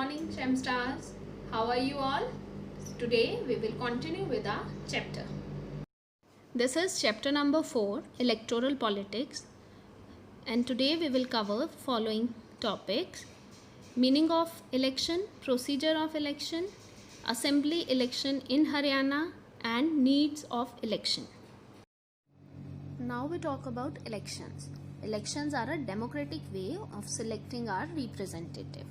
morning, Gem Stars. How are you all? Today we will continue with our chapter. This is chapter number 4, Electoral Politics, and today we will cover following topics: meaning of election, procedure of election, assembly election in Haryana, and needs of election. Now we talk about elections. Elections are a democratic way of selecting our representative.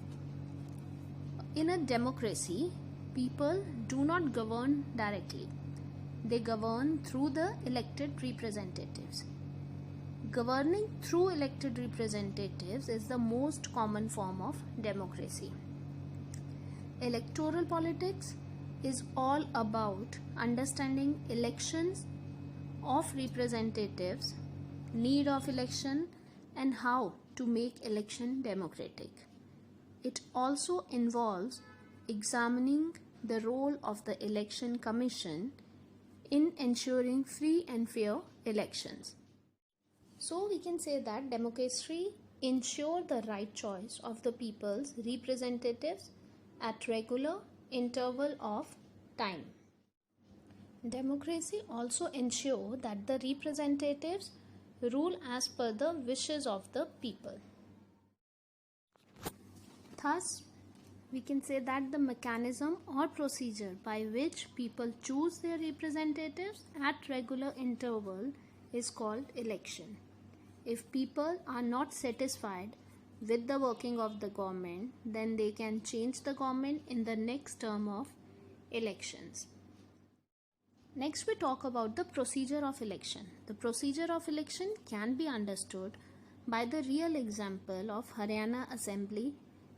In a democracy, people do not govern directly. They govern through the elected representatives. Governing through elected representatives is the most common form of democracy. Electoral politics is all about understanding elections of representatives, need of election, and how to make election democratic. It also involves examining the role of the election commission in ensuring free and fair elections. So we can say that democracy ensures the right choice of the people's representatives at regular interval of time. Democracy also ensures that the representatives rule as per the wishes of the people. Thus, we can say that the mechanism or procedure by which people choose their representatives at regular interval is called election. If people are not satisfied with the working of the government, then they can change the government in the next term of elections. Next, we talk about the procedure of election. The procedure of election can be understood by the real example of Haryana Assembly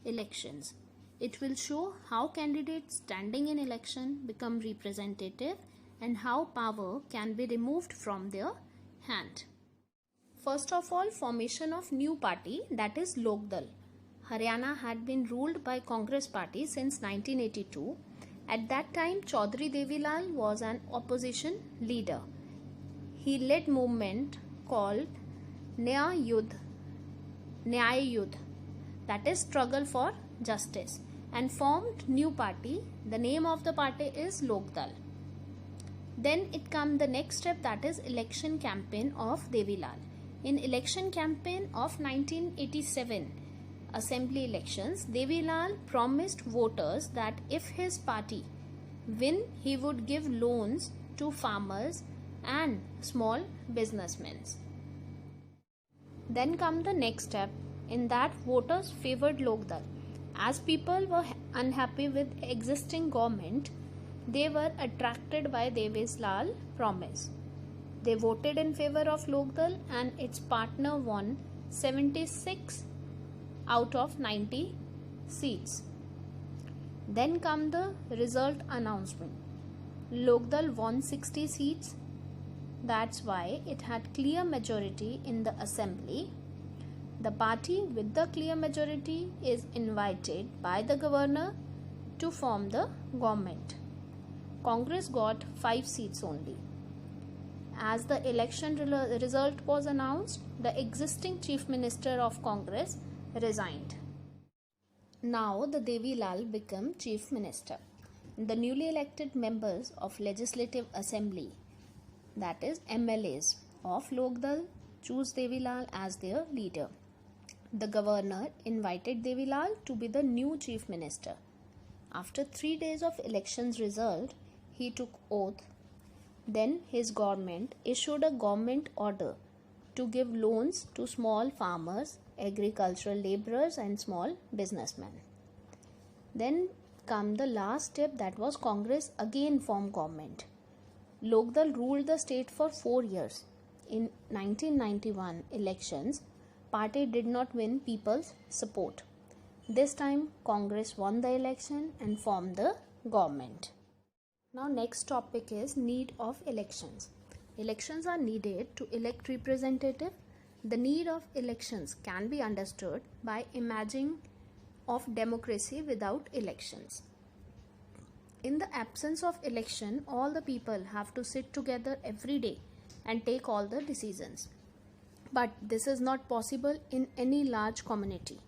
elections. It will show how candidates standing in election become representative and how power can be removed from their hand. First of all, formation of new party, that is Lok Dal. Haryana had been ruled by Congress party since 1982. At that time, Chaudhry Devilal was an opposition leader. He led movement called Nyay Yudh, that is struggle for justice, and formed new party. The name of the party is Lok Dal. Then it comes the next step, that is election campaign of Devilal. In election campaign of 1987 assembly elections, Devilal promised voters that if his party win, he would give loans to farmers and small businessmen. Then come the next step, in that voters favored Lok Dal. As people were unhappy with existing government, they were attracted by Devilal promise. They voted in favor of Lok Dal and its partner won 76 out of 90 seats. Then come the result announcement. Lok Dal won 60 seats. That's why it had clear majority in the assembly. The party with the clear majority is invited by the governor to form the government. Congress got 5 seats only. As the election result was announced, the existing chief minister of Congress resigned. Now the Devilal became chief minister. The newly elected members of Legislative Assembly, that is MLAs of Lok Dal, choose Devilal as their leader. The governor invited Devilal to be the new chief minister. After 3 days of elections result, he took oath. Then his government issued a government order to give loans to small farmers, agricultural laborers and small businessmen. Then come the last step, that was Congress again formed government. Lok Dal ruled the state for 4 years. In 1991 elections, party did not win people's support. This time Congress won the election and formed the government. Now next topic is need of elections. Elections are needed to elect representative. The need of elections can be understood by imagining of democracy without elections. In the absence of election, all the people have to sit together every day and take all the decisions. But this is not possible in any large community.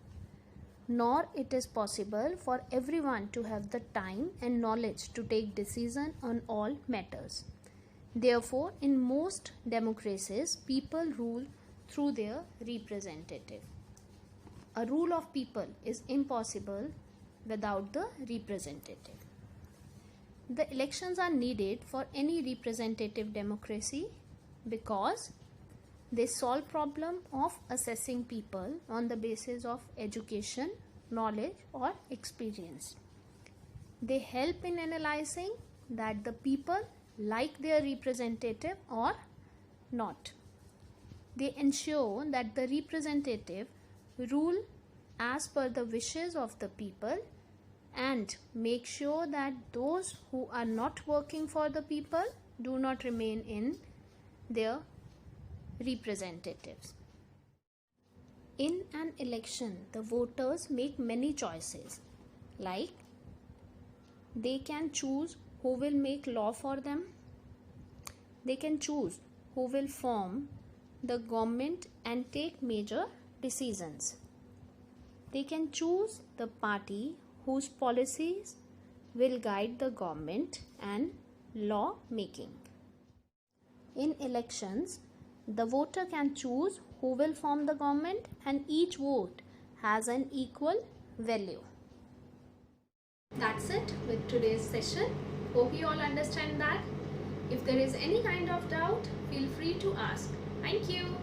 nor it is possible for everyone to have the time and knowledge to take decision on all matters. Therefore, in most democracies, people rule through their representative. A rule of people is impossible without the representative. The elections are needed for any representative democracy because they solve problem of assessing people on the basis of education, knowledge or experience. They help in analyzing that the people like their representative or not. They ensure that the representative rule as per the wishes of the people and make sure that those who are not working for the people do not remain in their representatives. In an election, the voters make many choices, like they can choose who will make law for them, they can choose who will form the government and take major decisions, they can choose the party whose policies will guide the government and law making. In elections, the voter can choose who will form the government and each vote has an equal value. That's it with today's session. Hope you all understand that. If there is any kind of doubt, feel free to ask. Thank you.